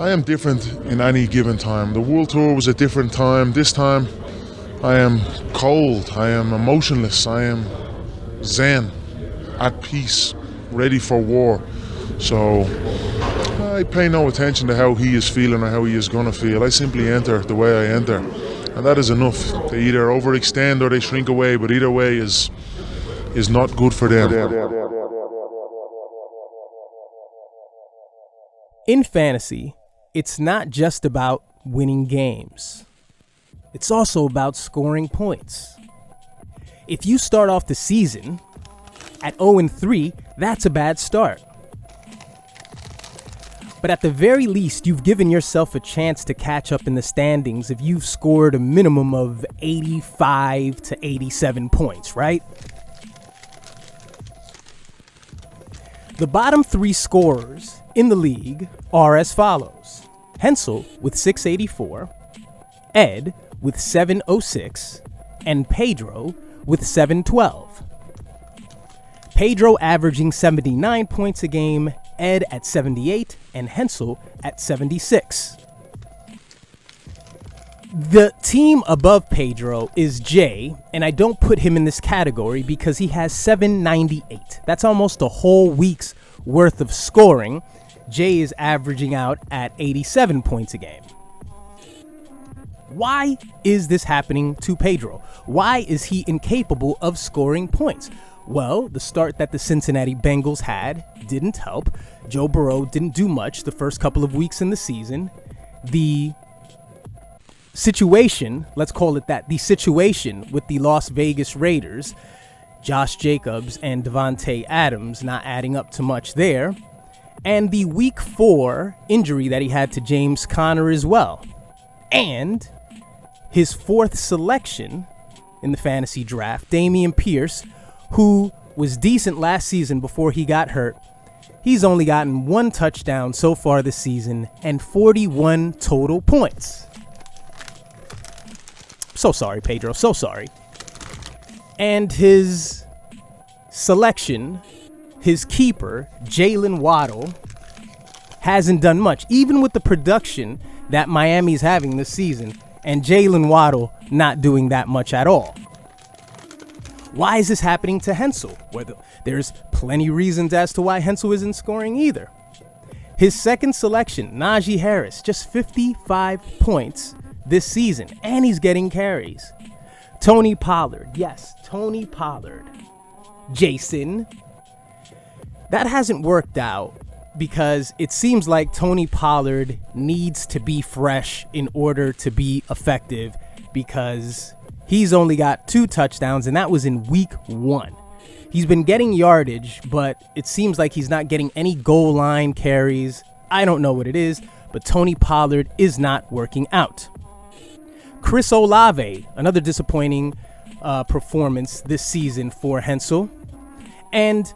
I am different in any given time. The World Tour was a different time. This time, I am cold. I am emotionless. I am zen, at peace, ready for war. So I pay no attention to how he is feeling or how he is going to feel. I simply enter the way I enter. And that is enough. They either overextend or they shrink away, but either way is not good for them. In fantasy, it's not just about winning games. It's also about scoring points. If you start off the season at 0-3, that's a bad start. But at the very least, you've given yourself a chance to catch up in the standings if you've scored a minimum of 85 to 87 points, right? The bottom three scorers in the league are as follows. Hensel with 684, Ed with 706, and Pedro with 712. Pedro averaging 79 points a game, Ed at 78, and Hensel at 76. The team above Pedro is Jay, and I don't put him in this category because he has 798. That's almost a whole week's worth of scoring. Jay is averaging out at 87 points a game. Why is this happening to Pedro? Why is he incapable of scoring points? Well, the start that the Cincinnati Bengals had didn't help. Joe Burrow didn't do much the first couple of weeks in the season. The situation, let's call it that, the situation with the Las Vegas Raiders, Josh Jacobs and Devontae Adams not adding up to much there, and the Week 4 injury that he had to James Conner as well, and his fourth selection in the fantasy draft, Dameon Pierce, who was decent last season before he got hurt. He's only gotten one touchdown so far this season and 41 total points. So sorry, Pedro, so sorry. And his selection, his keeper, Jalen Waddle, hasn't done much, even with the production that Miami's having this season, and Jalen Waddle not doing that much at all. Why is this happening to Hensel? Well, there's plenty reasons as to why Hensel isn't scoring either. His second selection, Najee Harris, just 55 points this season, and he's getting carries. Tony Pollard, yes, Tony Pollard. Jason. That hasn't worked out because it seems like Tony Pollard needs to be fresh in order to be effective, because he's only got 2 touchdowns, and that was in week 1. He's been getting yardage, but it seems like he's not getting any goal line carries. I don't know what it is, but Tony Pollard is not working out. Chris Olave, another disappointing performance this season for Hensel. And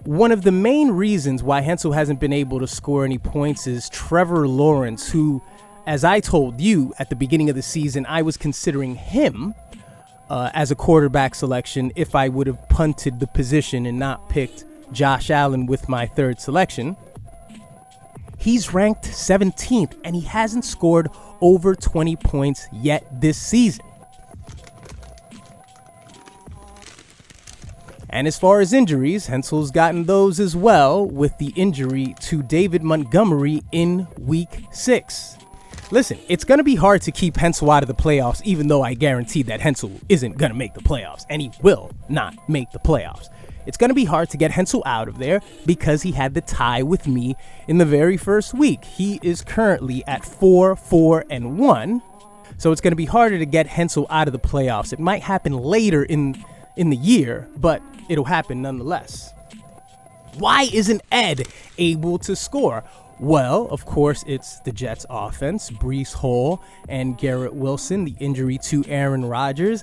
one of the main reasons why Hensel hasn't been able to score any points is Trevor Lawrence, who, as I told you at the beginning of the season, I was considering him as a quarterback selection if I would have punted the position and not picked Josh Allen with my third selection. He's ranked 17th, and he hasn't scored over 20 points yet this season. And as far as injuries, Hensel's gotten those as well, with the injury to David Montgomery in week 6. Listen, it's going to be hard to keep Hensel out of the playoffs, even though I guarantee that Hensel isn't going to make the playoffs, and he will not make the playoffs. It's going to be hard to get Hensel out of there because he had the tie with me in the very first week. He is currently at 4-4-1, so it's going to be harder to get Hensel out of the playoffs. It might happen later in the year, but it'll happen nonetheless. Why isn't Ed able to score? Well, of course, it's the Jets offense, Breece Hall and Garrett Wilson, the injury to Aaron Rodgers.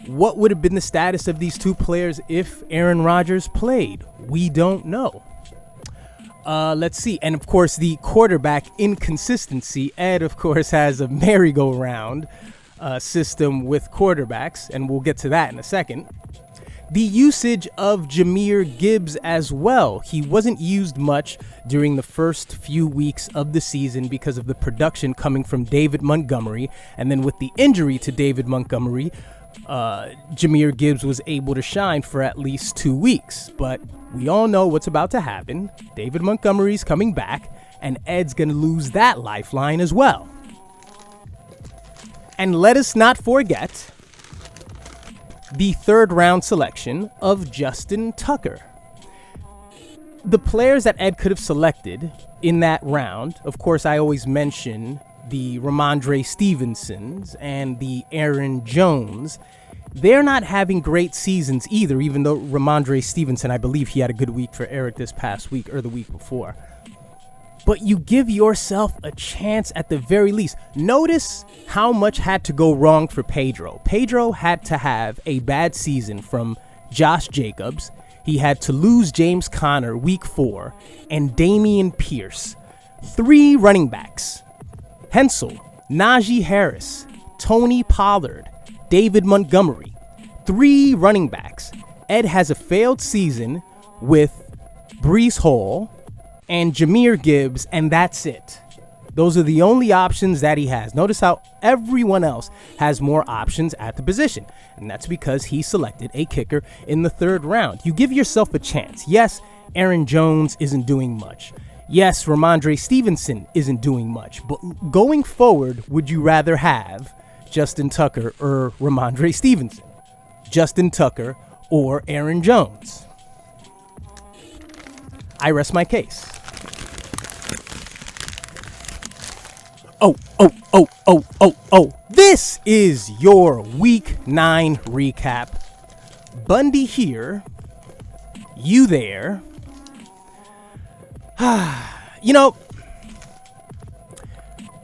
What would have been the status of these two players if Aaron Rodgers played? We don't know. Let's see. And, of course, the quarterback inconsistency. Ed, of course, has a merry-go-round system with quarterbacks, and we'll get to that in a second. the usage of Jahmyr Gibbs as well. He wasn't used much during the first few weeks of the season because of the production coming from David Montgomery. And then with the injury to David Montgomery, Jahmyr Gibbs was able to shine for at least 2 weeks. But we all know what's about to happen. David Montgomery's coming back, and Ed's going to lose that lifeline as well. And let us not forget the third round selection of Justin Tucker. The players that Ed could have selected in that round, of course, I always mention the Ramondre Stevensons and the Aaron Jones. They're not having great seasons either, even though Ramondre Stevenson, I believe he had a good week for Eric this past week or the week before. But you give yourself a chance at the very least. Notice how much had to go wrong for Pedro. Pedro had to have a bad season from Josh Jacobs. He had to lose James Conner week 4 and Dameon Pierce. 3 running backs. Hensel, Najee Harris, Tony Pollard, David Montgomery. 3 running backs. Ed has a failed season with Breece Hall and Jahmyr Gibbs, and that's it. Those are the only options that he has. Notice how everyone else has more options at the position, and that's because he selected a kicker in the 3rd round. You give yourself a chance. Yes, Aaron Jones isn't doing much. Yes, Ramondre Stevenson isn't doing much. But going forward, would you rather have Justin Tucker or Ramondre Stevenson? Justin Tucker or Aaron Jones? I rest my case. Oh. This is your Week 9 recap. Bundy here. You there. You know,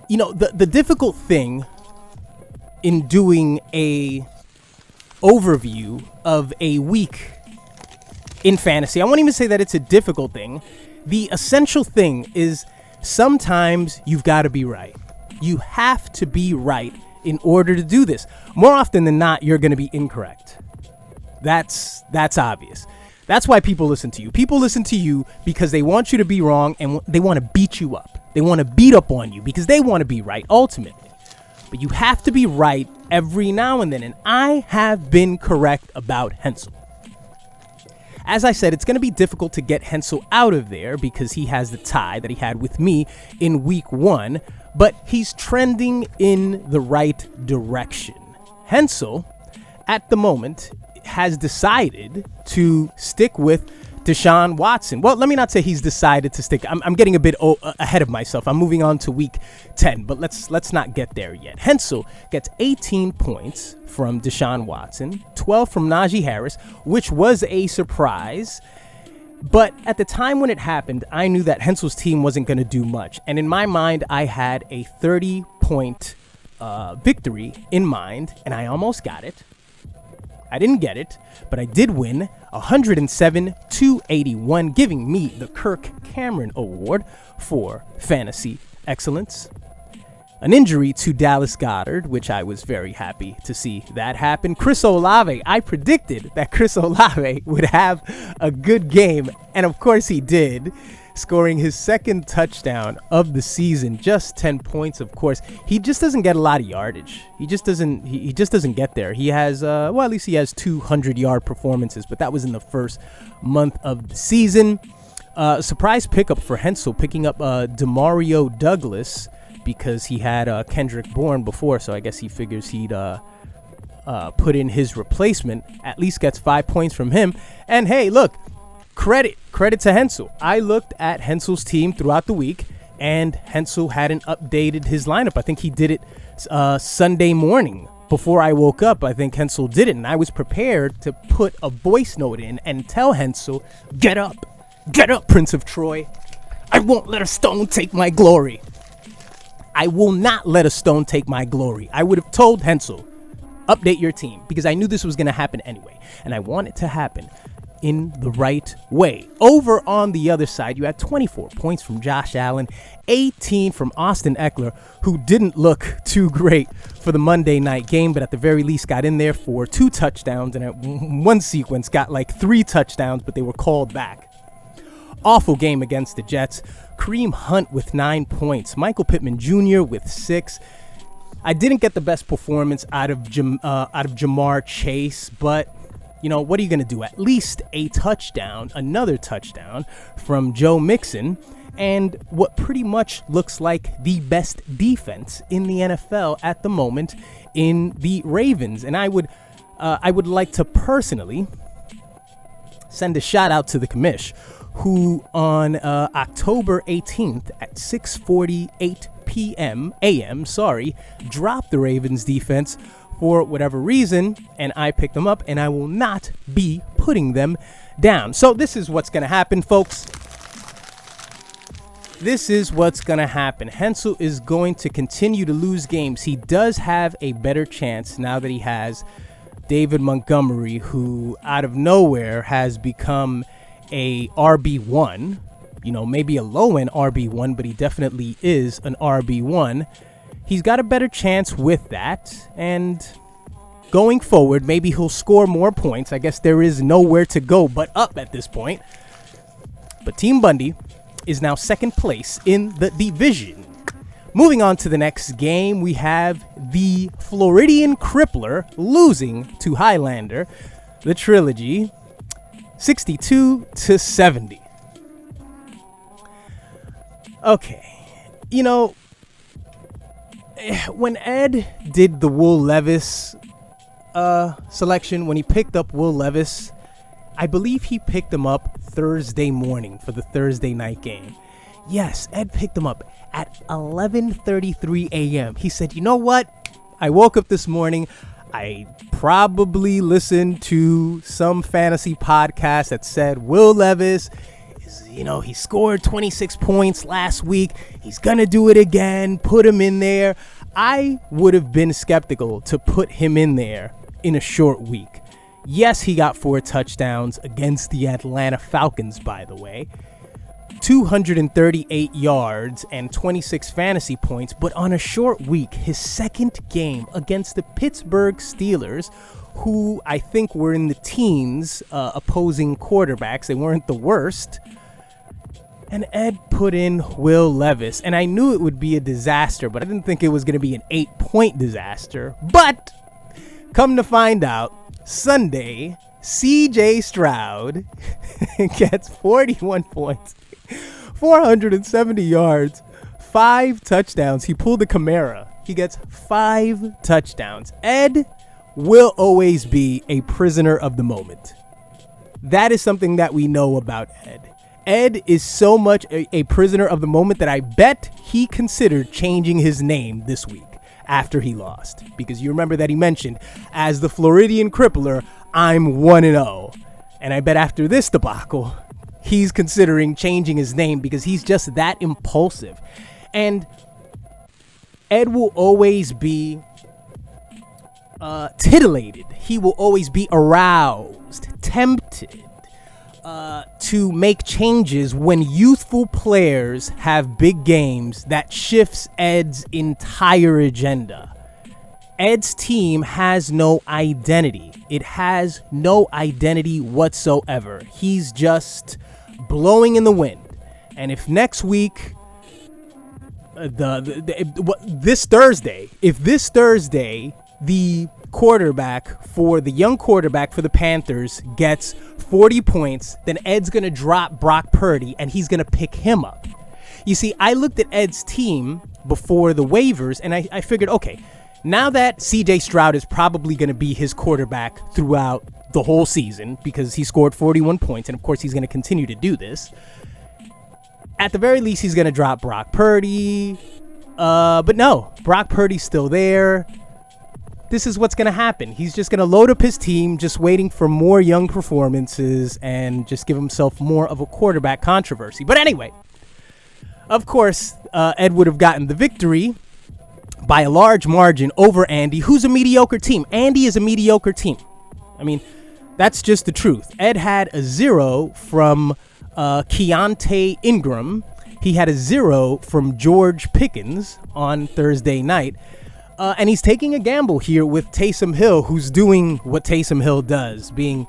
the difficult thing in doing a overview of a week in fantasy, I won't even say that it's a difficult thing. The essential thing is sometimes you've got to be right. You have to be right in order to do this. More often than not, you're going to be incorrect. That's obvious. That's why people listen to you. People listen to you because they want you to be wrong and they want to beat you up. They want to beat up on you because they want to be right ultimately. But you have to be right every now and then. And I have been correct about Hensel. As I said, it's going to be difficult to get Hensel out of there because he has the tie that he had with me in week 1, but he's trending in the right direction. Hensel, at the moment, has decided to stick with Deshaun Watson. Well, let me not say he's decided to stick. I'm getting a bit ahead of myself. I'm moving on to week 10, but let's not get there yet. Hensel gets 18 points from Deshaun Watson, 12 from Najee Harris, which was a surprise. But at the time when it happened, I knew that Hensel's team wasn't going to do much. And in my mind, I had a 30-point victory in mind, and I almost got it. I didn't get it, but I did win 107-81, giving me the Kirk Cameron Award for fantasy excellence. An injury to Dallas Goedert, which I was very happy to see that happen. Chris Olave, I predicted that Chris Olave would have a good game, and of course he did, scoring his 2nd touchdown of the season, just 10 points. Of course, he just doesn't get a lot of yardage. He just doesn't get there. He has at least he has 200-yard performances, but that was in the first month of the season. Surprise pickup for Hensel, picking up Demario Douglas, because he had Kendrick Bourne before, so I guess he figures he'd put in his replacement. At least gets 5 points from him. And hey, look, credit to Hensel. I looked at Hensel's team throughout the week, and Hensel hadn't updated his lineup. I think he did it Sunday morning before I woke up. I think Hensel did it, and I was prepared to put a voice note in and tell Hensel, get up, Prince of Troy. I won't let a stone take my glory. I will not let a stone take my glory. I would have told Hensel, update your team, because I knew this was going to happen anyway, and I want it to happen. in the right way. Over on the other side, you had 24 points from Josh Allen, 18 from Austin Eckler, who didn't look too great for the Monday night game, but at the very least got in there for 2 touchdowns, and at one sequence got like 3 touchdowns, but they were called back. Awful game against the Jets. Kareem Hunt with 9 points. Michael Pittman Jr. with 6. I didn't get the best performance out of Jamar Chase, but you know, what are you going to do? At least a touchdown, another touchdown from Joe Mixon, and what pretty much looks like the best defense in the NFL at the moment in the Ravens. And I would like to personally send a shout out to the commish, who on October 18th at 6:48 a.m., dropped the Ravens defense for whatever reason, and I picked them up, and I will not be putting them down. So this is what's going to happen, folks. This is what's going to happen. Hensel is going to continue to lose games. He does have a better chance now that he has David Montgomery, who out of nowhere has become a RB1. You know, maybe a low-end RB1, but he definitely is an RB1. He's got a better chance with that, and going forward, maybe he'll score more points. I guess there is nowhere to go but up at this point. But Team Bundy is now second place in the division. Moving on to the next game, we have the Floridian Crippler losing to Highlander, the trilogy, 62-70. Okay, you know, when Ed did the Will Levis selection, when he picked up Will Levis, I believe he picked him up Thursday morning for the Thursday night game. Yes, Ed picked him up at 11:33 a.m. He said, you know what? I woke up this morning. I probably listened to some fantasy podcast that said Will Levis, he scored 26 points last week. He's going to do it again. Put him in there. I would have been skeptical to put him in there in a short week. Yes, he got 4 touchdowns against the Atlanta Falcons, by the way. 238 yards and 26 fantasy points, but on a short week, his second game against the Pittsburgh Steelers, who I think were in the teens, opposing quarterbacks. They weren't the worst. And Ed put in Will Levis, and I knew it would be a disaster, but I didn't think it was going to be an 8-point disaster. But come to find out, Sunday, CJ Stroud gets 41 points, 470 yards, 5 touchdowns. He pulled the Camara. He gets 5 touchdowns. Ed will always be a prisoner of the moment. That is something that we know about Ed. Ed is so much a prisoner of the moment that I bet he considered changing his name this week after he lost. Because you remember that he mentioned, as the Floridian Crippler, I'm 1-0. And I bet after this debacle, he's considering changing his name because he's just that impulsive. And Ed will always be titillated. He will always be aroused, tempted to make changes when youthful players have big games that shifts Ed's entire agenda. Ed's team has no identity. It has no identity whatsoever. He's just blowing in the wind. And if next week, this Thursday, the young quarterback for the Panthers gets 40 points, then Ed's going to drop Brock Purdy and he's going to pick him up. You see, I looked at Ed's team before the waivers and I figured, okay, now that CJ Stroud is probably going to be his quarterback throughout the whole season because he scored 41 points, and of course he's going to continue to do this. At the very least, he's going to drop Brock Purdy. But no, Brock Purdy's still there. This is what's going to happen. He's just going to load up his team, just waiting for more young performances and just give himself more of a quarterback controversy. But anyway, of course, Ed would have gotten the victory by a large margin over Andy, who's a mediocre team. Andy is a mediocre team. I mean, That's just the truth. Ed had a 0 from Keontae Ingram. He had a 0 from George Pickens on Thursday night. And he's taking a gamble here with Taysom Hill, who's doing what Taysom Hill does, being,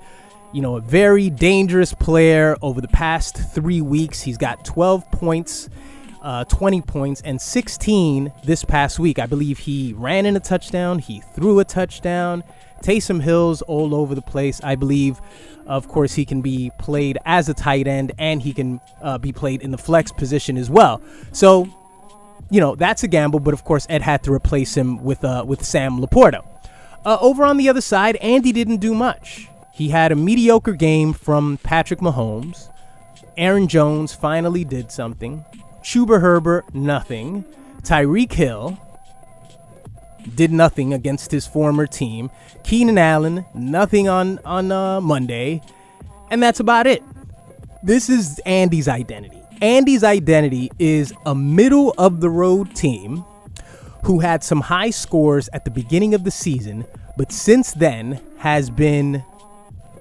a very dangerous player over the past 3 weeks. He's got 12 points, 20 points, and 16 this past week. I believe he ran in a touchdown. He threw a touchdown. Taysom Hill's all over the place. I believe, of course, he can be played as a tight end, and he can be played in the flex position as well. So, that's a gamble. But of course, Ed had to replace him with Sam Laporta. Over on the other side, Andy didn't do much. He had a mediocre game from Patrick Mahomes. Aaron Jones finally did something. Chuba Herbert, nothing. Tyreek Hill did nothing against his former team. Keenan Allen, nothing on Monday. And that's about it. This is Andy's identity. Andy's identity is a middle-of-the-road team who had some high scores at the beginning of the season, but since then has been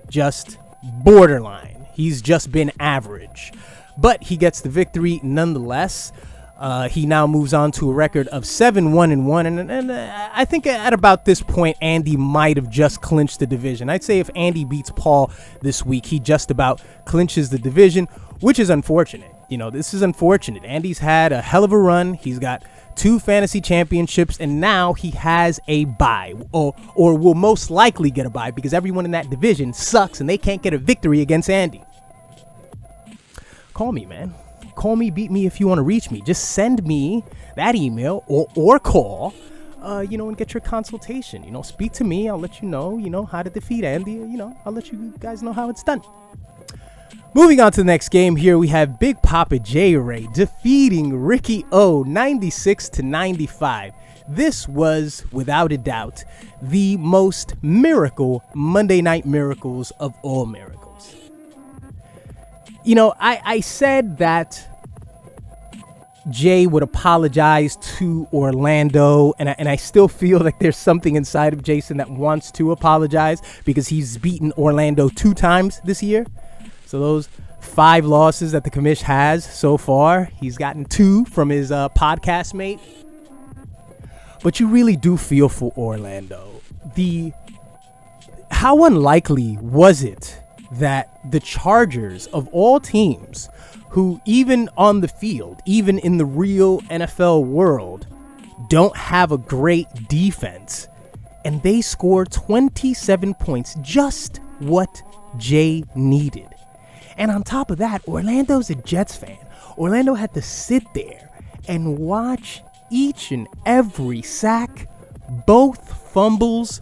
just borderline. He's just been average. But he gets the victory nonetheless. He now moves on to a record of 7-1-1, and I think at about this point, Andy might have just clinched the division. I'd say if Andy beats Paul this week, he just about clinches the division, which is unfortunate. This is unfortunate. Andy's had a hell of a run. He's got 2 fantasy championships, and now he has a bye, or will most likely get a bye because everyone in that division sucks and they can't get a victory against Andy. Call me, man. Call me, beat me if you want to reach me. Just send me that email or call, and get your consultation. Speak to me. I'll let you know, how to defeat Andy. I'll let you guys know how it's done. Moving on to the next game here, we have Big Papa J-Ray defeating Ricky O 96-95. This was, without a doubt, the most miracle Monday Night Miracles of all miracles. I said that Jay would apologize to Orlando, and I still feel like there's something inside of Jason that wants to apologize because he's beaten Orlando 2 times this year. So those 5 losses that the commish has so far, he's gotten 2 from his podcast mate. But you really do feel for Orlando. How unlikely was it that the Chargers, of all teams, who even on the field, even in the real NFL world, don't have a great defense, and they scored 27 points, just what Jay needed. And on top of that, Orlando's a Jets fan. Orlando had to sit there and watch each and every sack, both fumbles,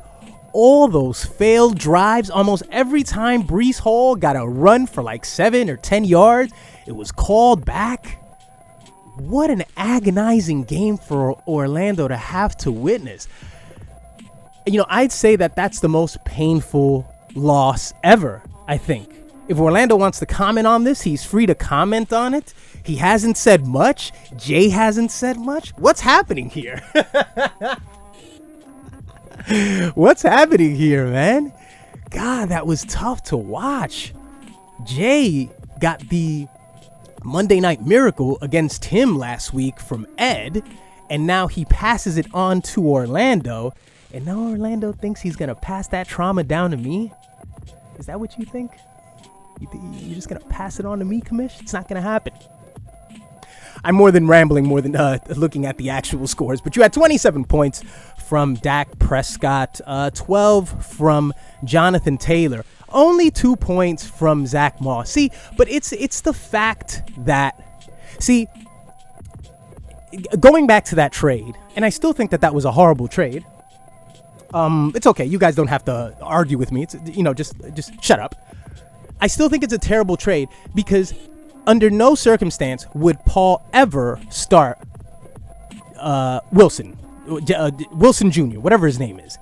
all those failed drives. Almost every time Breece Hall got a run for like 7 or 10 yards, it was called back. What an agonizing game for Orlando to have to witness. I'd say that that's the most painful loss ever, I think. If Orlando wants to comment on this, he's free to comment on it. He hasn't said much. Jay hasn't said much. What's happening here? What's happening here, man? God, that was tough to watch. Jay got the Monday Night Miracle against him last week from Ed, and now he passes it on to Orlando, and now Orlando thinks he's going to pass that trauma down to me? Is that what you think? You're just going to pass it on to me, Commish? It's not going to happen. I'm more than rambling, more than looking at the actual scores. But you had 27 points from Dak Prescott, 12 from Jonathan Taylor, only 2 points from Zach Moss. See, but it's the fact that, going back to that trade, and I still think that was a horrible trade. It's okay. You guys don't have to argue with me. It's, just shut up. I still think it's a terrible trade because under no circumstance would Paul ever start Wilson Jr., whatever his name is.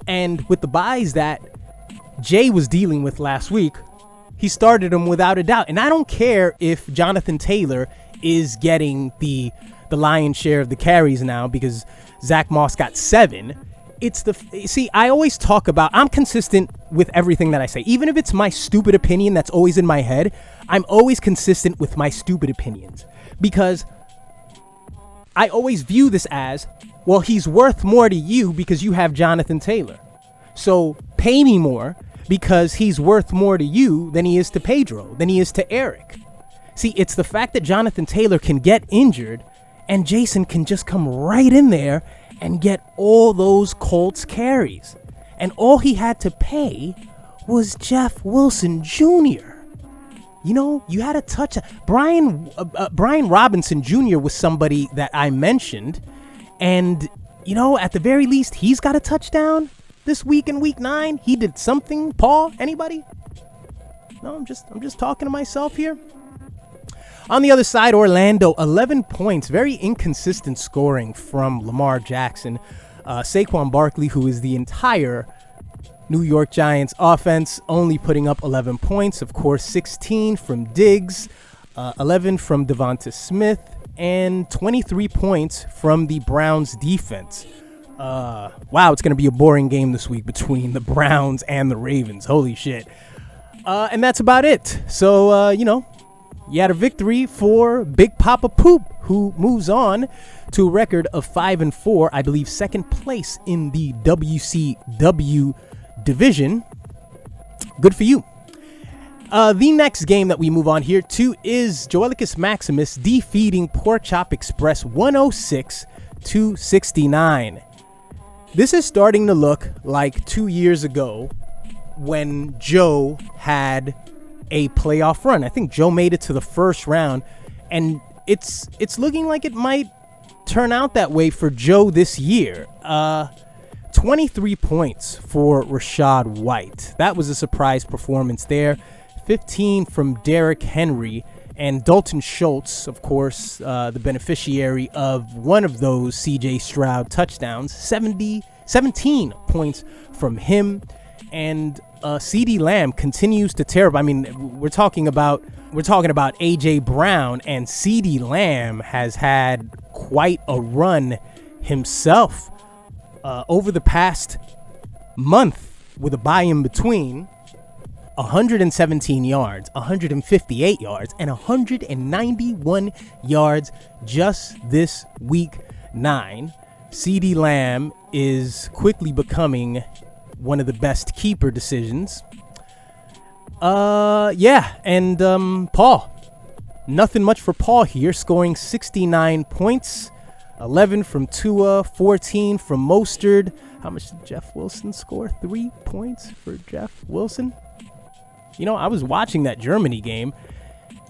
And with the buys that Jay was dealing with last week, he started him without a doubt. And I don't care if Jonathan Taylor is getting the lion's share of the carries now because Zach Moss got 7. I always talk about, I'm consistent with everything that I say. Even if it's my stupid opinion that's always in my head, I'm always consistent with my stupid opinions. Because I always view this as, well, he's worth more to you because you have Jonathan Taylor. So pay me more because he's worth more to you than he is to Pedro, than he is to Eric. See, it's the fact that Jonathan Taylor can get injured and Jason can just come right in there and get all those Colts carries. And all he had to pay was Jeff Wilson Jr. You know, you had to touch Brian Robinson Jr. was somebody that I mentioned. And, you know, at the very least, he's got a touchdown this week in week 9. He did something. Paul, anybody? No, I'm just talking to myself here. On the other side, Orlando, 11 points, very inconsistent scoring from Lamar Jackson. Saquon Barkley, who is the entire New York Giants offense, only putting up 11 points. Of course, 16 from Diggs, 11 from Devonta Smith, and 23 points from the Browns defense. Wow, it's going to be a boring game this week between the Browns and the Ravens. Holy shit. And that's about it. So, you had a victory for Big Papa Poop, who moves on to a record of 5-4, I believe second place in the WCW division. Good for you. The next game that we move on here to is Joelicus Maximus defeating Pork Chop Express 106-69. This is starting to look like 2 years ago when Joe had a playoff run. I think Joe made it to the first round, and it's looking like it might turn out that way for Joe this year. 23 points for Rashad White. That was a surprise performance there. 15 from Derrick Henry, and Dalton Schultz, of course, the beneficiary of one of those CJ Stroud touchdowns. 17 points from him. And CeeDee Lamb continues to tear up. I mean, we're talking about AJ Brown, and CeeDee Lamb has had quite a run himself over the past month with a bye in between. 117 yards, 158 yards, and 191 yards just this week 9. CeeDee Lamb is quickly becoming one of the best keeper decisions. Paul. Nothing much for Paul here, scoring 69 points. 11 from Tua, 14 from Mostert. How much did Jeff Wilson score? 3 points for Jeff Wilson. You know, I was watching that Germany game,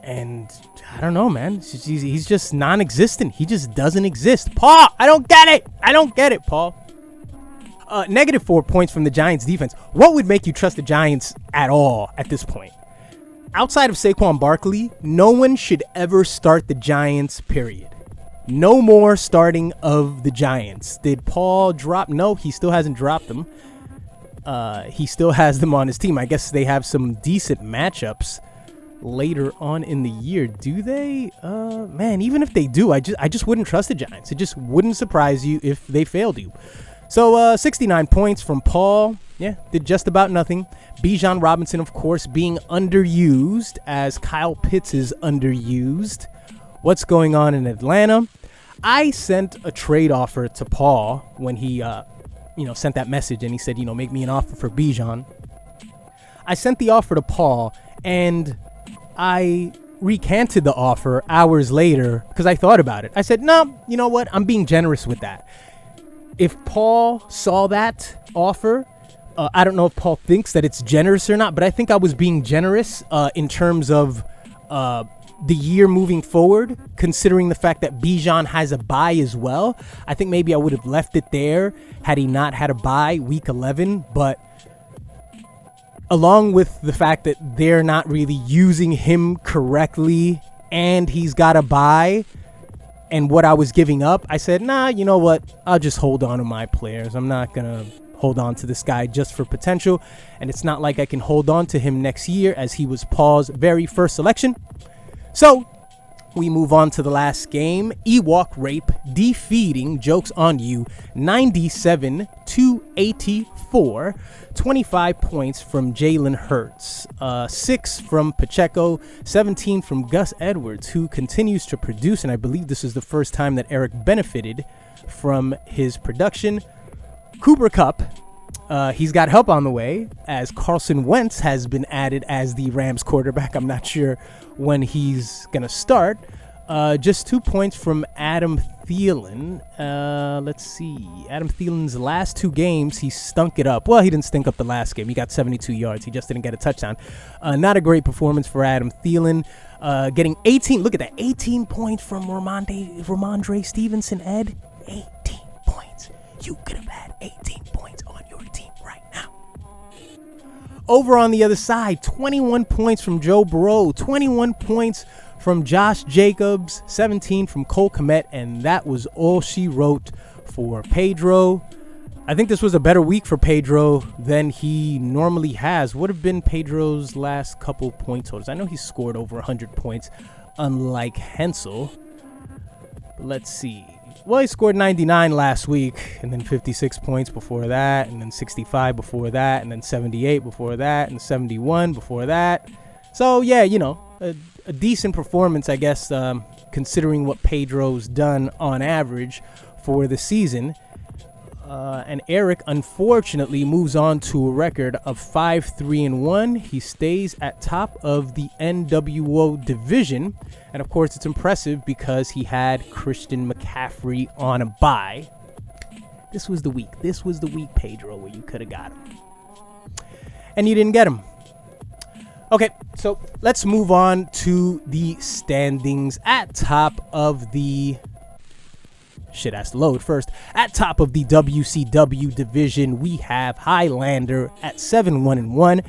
and I don't know, man. He's just non-existent. He just doesn't exist. Paul, I don't get it, Paul. Negative 4 points from the Giants defense. What would make you trust the Giants at all at this point? Outside of Saquon Barkley, no one should ever start the Giants, period. No more starting of the Giants. Did Paul drop? No, he still hasn't dropped them. He still has them on his team. I guess they have some decent matchups later on in the year. Do they? Man, even if they do, I just wouldn't trust the Giants. It just wouldn't surprise you if they failed you. So 69 points from Paul. Yeah, did just about nothing. Bijan Robinson, of course, being underused as Kyle Pitts is underused. What's going on in Atlanta? I sent a trade offer to Paul when he, sent that message, and he said, make me an offer for Bijan. I sent the offer to Paul, and I recanted the offer hours later because I thought about it. I said, no, you know what? I'm being generous with that. If Paul saw that offer, I don't know if Paul thinks that it's generous or not, but I think I was being generous in terms of the year moving forward, considering the fact that Bijan has a bye as well. I think maybe I would have left it there had he not had a bye week 11, but along with the fact that they're not really using him correctly and he's got a bye, and what I was giving up, I said, nah, you know what? I'll just hold on to my players. I'm not going to hold on to this guy just for potential. And it's not like I can hold on to him next year as he was Paul's very first selection. So we move on to the last game. Ewok Rape defeating Jokes on You 97-84. 25 points from Jalen Hurts, 6 from Pacheco, 17 from Gus Edwards, who continues to produce, and I believe this is the first time that Eric benefited from his production. Cooper Kupp, he's got help on the way, as Carson Wentz has been added as the Rams quarterback. I'm not sure when he's going to start. Just 2 points from Adam Thielen. Let's see. Adam Thielen's last 2 games, he stunk it up. Well, he didn't stink up the last game. He got 72 yards. He just didn't get a touchdown. Not a great performance for Adam Thielen. Getting 18. Look at that. 18 points from Ramondre Stevenson, Ed. 18 points. You could have had 18 points on your team right now. Over on the other side, 21 points from Joe Burrow. 21 points from Josh Jacobs, 17 from Cole Kmet, and that was all she wrote for Pedro. I think this was a better week for Pedro than he normally has. What have been Pedro's last couple point totals? I know he scored over 100 points, unlike Hensel. But let's see. Well, he scored 99 last week, and then 56 points before that, and then 65 before that, and then 78 before that, and 71 before that. So, yeah, you know, a decent performance, I guess, considering what Pedro's done on average for the season. And Eric, unfortunately, moves on to a record of 5-3-1. He stays at top of the NWO division. And, of course, it's impressive because he had Christian McCaffrey on a bye. This was the week. This was the week, Pedro, where you could have got him. And you didn't get him. Okay, so let's move on to the standings. At top of the... Shit has to load first. At top of the WCW division, we have Highlander at 7-1-1.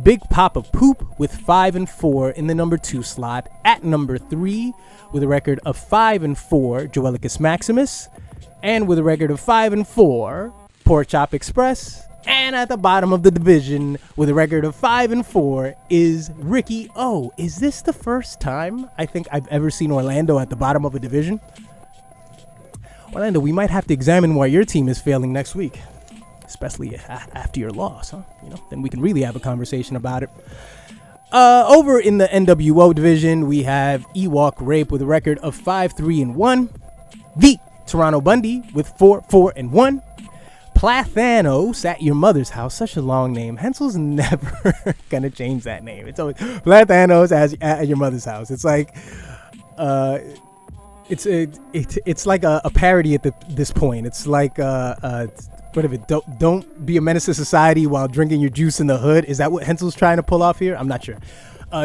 Big Papa Poop with 5-4 in the number 2 slot. At number 3 with a record of 5-4, Joelicus Maximus. And with a record of 5-4, Pork Chop Express. And at the bottom of the division with a record of 5-4 is Ricky O. Is this the first time I think I've ever seen Orlando at the bottom of a division? Orlando, we might have to examine why your team is failing next week, especially after your loss, huh? You know, then we can really have a conversation about it. Over in the NWO division, we have Ewok Rape with a record of 5-3-1. The Toronto Bundy with 4-4-1. Plathanos at your mother's house. Such a long name. Hensel's never gonna change that name. It's always Plathanos at your mother's house. It's like, it's like a parody at this point. It's like what if it don't be a menace to society while drinking your juice in the hood. Is that what Hensel's trying to pull off here? I'm not sure.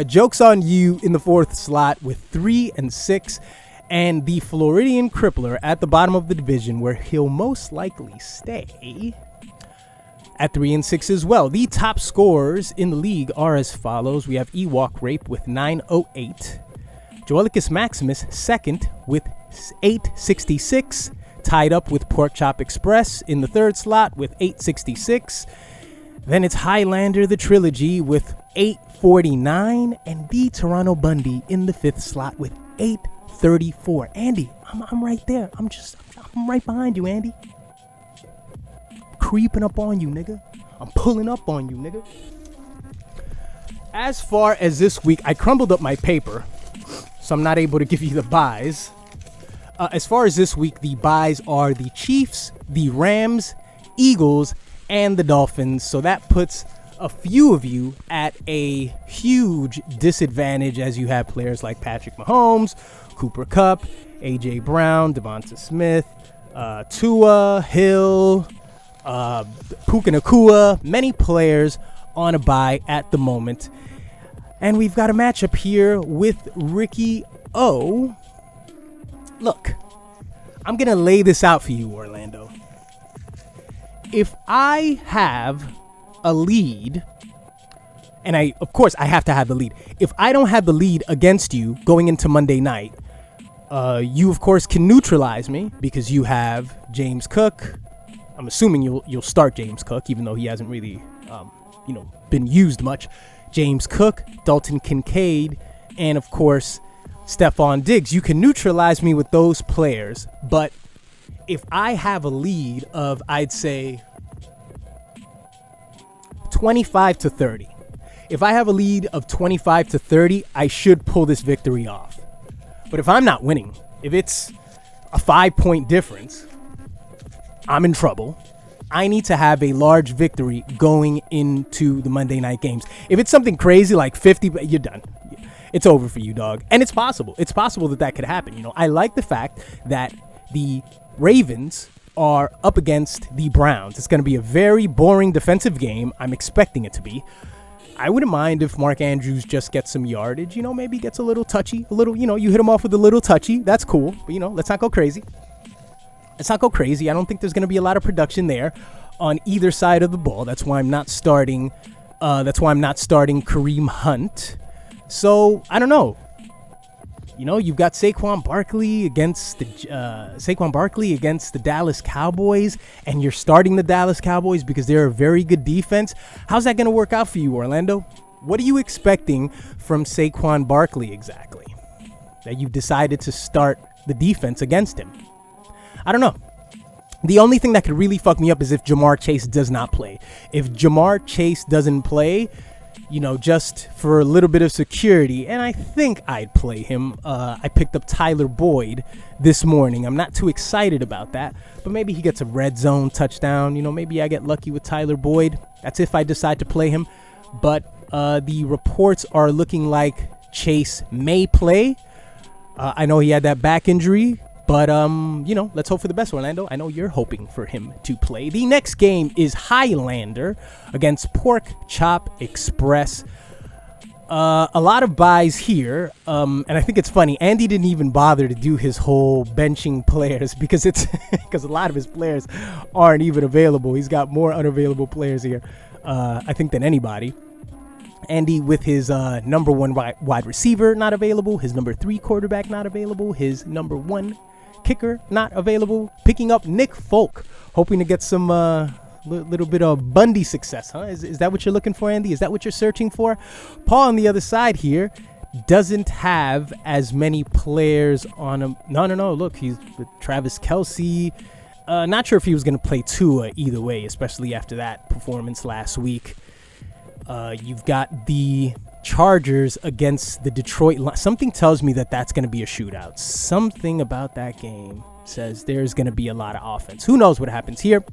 Jokes on You in the 4th slot with 3-6. And the Floridian Crippler at the bottom of the division, where he'll most likely stay, at 3-6 as well. The top scorers in the league are as follows. We have Ewok Rape with 908. Joelicus Maximus second with 866. Tied up with Pork Chop Express in the 3rd slot with 866. Then it's Highlander the Trilogy with 849. And the Toronto Bundy in the 5th slot with 834. Andy, I'm right there. I'm right behind you, Andy. Creeping up on you, nigga. I'm pulling up on you, nigga. As far as this week, I crumbled up my paper, so I'm not able to give you the buys. As far as this week, the buys are the Chiefs, the Rams, Eagles, and the Dolphins. So that puts a few of you at a huge disadvantage, as you have players like Patrick Mahomes, Cooper Kupp, A.J. Brown, Devonta Smith, Tua, Hill, Puka Nacua, many players on a bye at the moment. And we've got a matchup here with Ricky O. Look, I'm going to lay this out for you, Orlando. If I have a lead, and of course I have to have the lead. If I don't have the lead against you going into Monday night, you of course can neutralize me because you have James Cook. I'm assuming you'll start James Cook, even though he hasn't really, been used much. James Cook, Dalton Kincaid, and of course Stephon Diggs. You can neutralize me with those players, but if I have a lead of, I'd say, 25 to 30. If I have a lead of 25 to 30, I should pull this victory off. But if I'm not winning, if it's a 5-point difference, I'm in trouble. I need to have a large victory going into the Monday night games. If it's something crazy like 50, you're done. It's over for you, dog. And it's possible. It's possible that that could happen. You know, I like the fact that the Ravens are up against the Browns. It's going to be a very boring defensive game. I'm expecting it to be. I wouldn't mind if Mark Andrews just gets some yardage, you know, maybe gets a little touchy, a little, you know, you hit him off with a little touchy. That's cool. But, you know, let's not go crazy. Let's not go crazy. I don't think there's going to be a lot of production there on either side of the ball. That's why I'm not starting. Kareem Hunt. So I don't know. You know, you've got Saquon Barkley against the Dallas Cowboys, and you're starting the Dallas Cowboys because they're a very good defense. How's that going to work out for you, Orlando? What are you expecting from Saquon Barkley exactly that you've decided to start the defense against him? I don't know. The only thing that could really fuck me up is if Jamar Chase does not play. If Jamar Chase doesn't play, you know, just for a little bit of security, and I think I'd play him. I picked up Tyler Boyd this morning. I'm not too excited about that, but maybe he gets a red zone touchdown. You know, maybe I get lucky with Tyler Boyd. That's if I decide to play him. But the reports are looking like Chase may play. I know he had that back injury. But, you know, let's hope for the best, Orlando. I know you're hoping for him to play. The next game is Highlander against Pork Chop Express. A lot of buys here, and I think it's funny. Andy didn't even bother to do his whole benching players because because a lot of his players aren't even available. He's got more unavailable players here, I think, than anybody. Andy with his number 1 wide receiver not available, his number 3 quarterback not available, his number 1 kicker not available, picking up Nick Folk, hoping to get some little bit of Bundy success, huh? Is that what you're looking for, Andy? Is that what you're searching for? Paul on the other side here doesn't have as many players on him. No. Look, he's with Travis Kelce. Not sure if he was going to play Tua either way, especially after that performance last week. You've got the Chargers against the Detroit Lions. Something tells me that that's going to be a shootout. Something about that game says there's going to be a lot of offense. Who knows what happens here?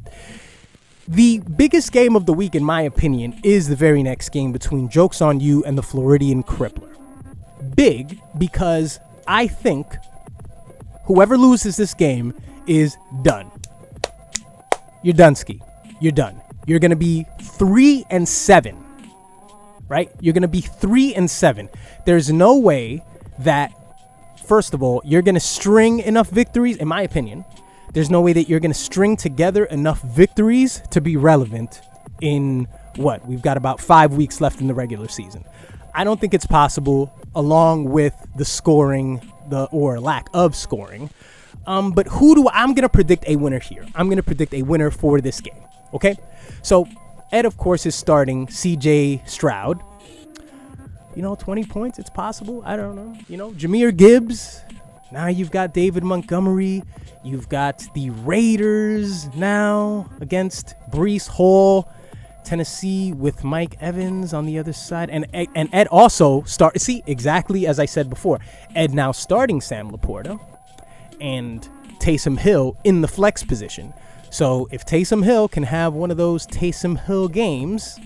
The biggest game of the week, in my opinion, is the very next game between Jokes on You and the Floridian Crippler. Big because I think whoever loses this game is done. You're done, Ski. You're done. You're going to be 3-7. Right? You're going to be 3-7. There's no way that, first of all, you're going to string enough victories, in my opinion. There's no way that you're going to string together enough victories to be relevant in what? We've got about 5 weeks left in the regular season. I don't think it's possible, along with the scoring, or lack of scoring. But I'm going to predict a winner here. I'm going to predict a winner for this game. Okay? So Ed, of course, is starting C.J. Stroud. You know, 20 points, it's possible. I don't know. You know, Jahmyr Gibbs. Now you've got David Montgomery. You've got the Raiders now against Breece Hall. Tennessee with Mike Evans on the other side. And Ed also exactly as I said before. Ed now starting Sam Laporta and Taysom Hill in the flex position. So if Taysom Hill can have one of those Taysom Hill games,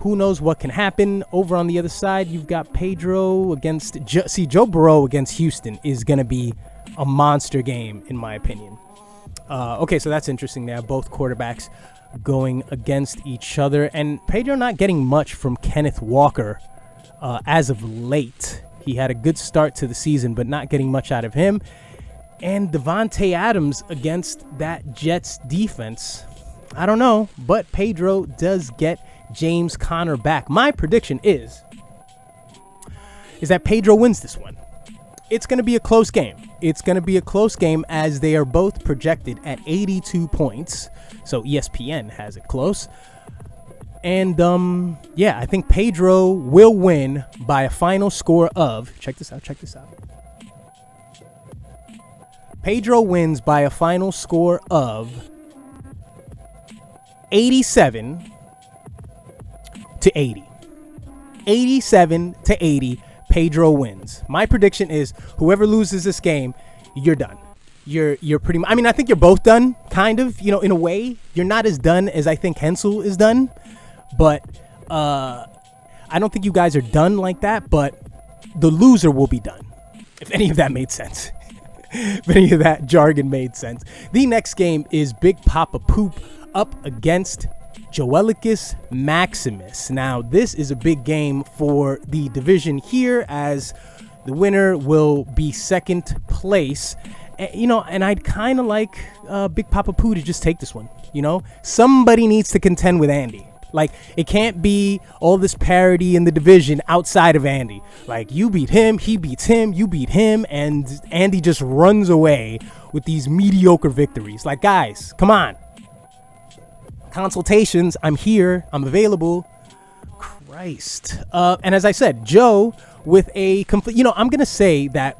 who knows what can happen. Over on the other side, you've got Pedro against... Joe Burrow against Houston is going to be a monster game, in my opinion. Okay, so that's interesting. They have both quarterbacks going against each other. And Pedro not getting much from Kenneth Walker as of late. He had a good start to the season, but not getting much out of him. And Devontae Adams against that Jets defense. I don't know, but Pedro does get James Conner back. My prediction is that Pedro wins this one. It's going to be a close game. It's going to be a close game as they are both projected at 82 points. So ESPN has it close. And yeah, I think Pedro will win by a final score of, check this out. Pedro wins by a final score of 87 to 80. 87 to 80, Pedro wins. My prediction is whoever loses this game, you're done. You're pretty much, I mean, I think you're both done, kind of, you know, in a way. You're not as done as I think Hensel is done, but I don't think you guys are done like that, but the loser will be done, if any of that made sense. If any of that jargon made sense. The next game is Big Papa Poop up against Joelicus Maximus. Now, this is a big game for the division here, as the winner will be second place. You know, and I'd kind of like Big Papa Poo to just take this one. You know, somebody needs to contend with Andy. Like, it can't be all this parity in the division outside of Andy. Like, you beat him, he beats him, you beat him, and Andy just runs away with these mediocre victories. Like, guys, come on. Consultations, I'm here, I'm available. Christ. And as I said, Joe with a complete, you know, I'm going to say that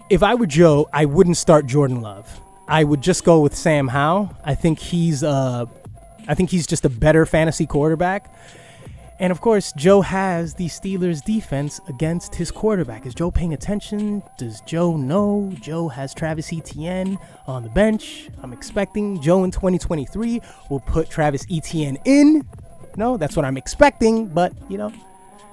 if I were Joe, I wouldn't start Jordan Love. I would just go with Sam Howell. I think he's just a better fantasy quarterback. And of course, Joe has the Steelers defense against his quarterback. Is Joe paying attention? Does Joe know? Joe has Travis Etienne on the bench. I'm expecting Joe in 2023 will put Travis Etienne in. No, that's what I'm expecting. But, you know,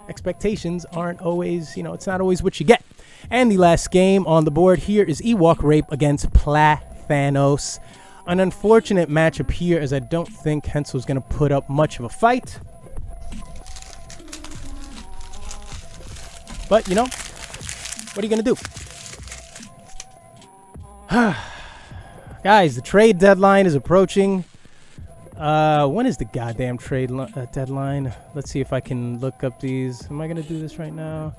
expectations aren't always, you know, it's not always what you get. And the last game on the board here is Ewok Rape against Plathanos. An unfortunate matchup here, as I don't think Hensel's going to put up much of a fight. But, you know, what are you going to do? Guys, the trade deadline is approaching. When is the goddamn trade deadline? Let's see if I can look up these. Am I going to do this right now?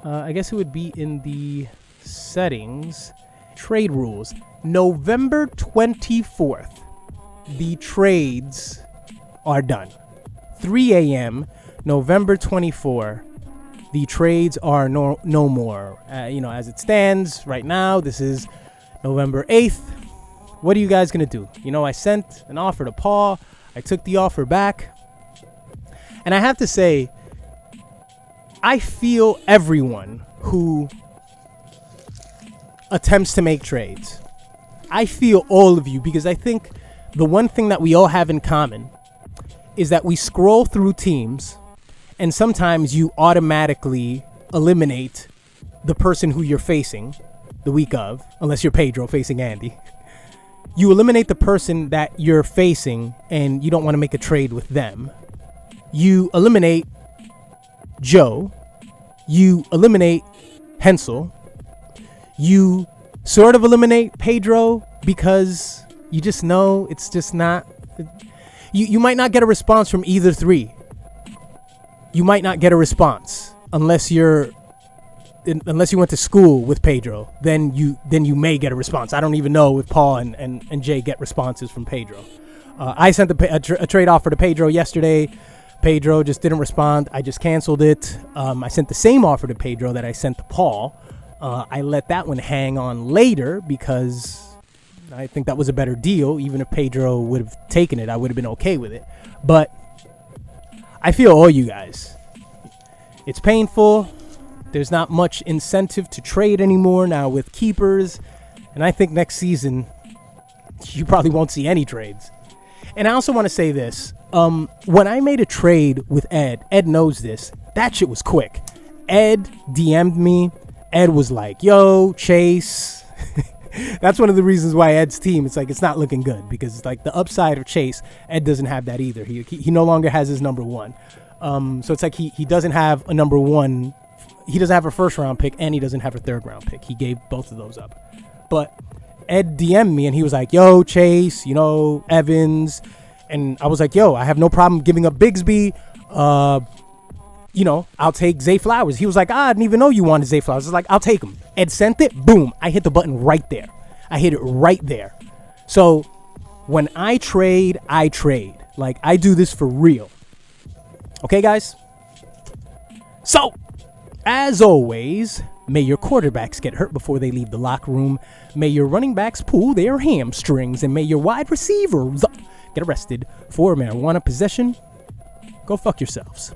I guess it would be in the settings. Trade rules. November 24th, the trades are done. 3 a.m., November 24, the trades are no more. You know, as it stands right now, this is November 8th. What are you guys going to do? You know, I sent an offer to Paul. I took the offer back. And I have to say, I feel everyone who attempts to make trades. I feel all of you, because I think the one thing that we all have in common is that we scroll through teams and sometimes you automatically eliminate the person who you're facing the week of, unless you're Pedro facing Andy. You eliminate the person that you're facing and you don't want to make a trade with them. You eliminate Joe. You eliminate Hensel. You sort of eliminate Pedro because you just know it's just not. You might not get a response from either three. You might not get a response unless you went to school with Pedro. Then you may get a response. I don't even know if Paul and Jay get responses from Pedro. I sent a trade offer to Pedro yesterday. Pedro just didn't respond. I just canceled it. I sent the same offer to Pedro that I sent to Paul. I let that one hang on later because I think that was a better deal. Even if Pedro would have taken it, I would have been okay with it. But I feel all you guys. It's painful. There's not much incentive to trade anymore now with keepers. And I think next season, you probably won't see any trades. And I also want to say this. When I made a trade with Ed knows this. That shit was quick. Ed DM'd me. Ed was like, yo, Chase. That's one of the reasons why Ed's team, it's like, it's not looking good. Because it's like the upside of Chase, Ed doesn't have that either. He no longer has his number one. So it's like he doesn't have a number one. He doesn't have a first round pick and he doesn't have a third round pick. He gave both of those up. But Ed DM'd me and he was like, yo, Chase, you know, Evans. And I was like, yo, I have no problem giving up Bigsby. You know, I'll take Zay Flowers. He was like, I didn't even know you wanted Zay Flowers. I was like, I'll take him. Ed sent it. Boom. I hit the button right there. I hit it right there. So when I trade, I trade. Like, I do this for real. Okay, guys? So, as always, may your quarterbacks get hurt before they leave the locker room. May your running backs pull their hamstrings. And may your wide receivers get arrested for marijuana possession. Go fuck yourselves.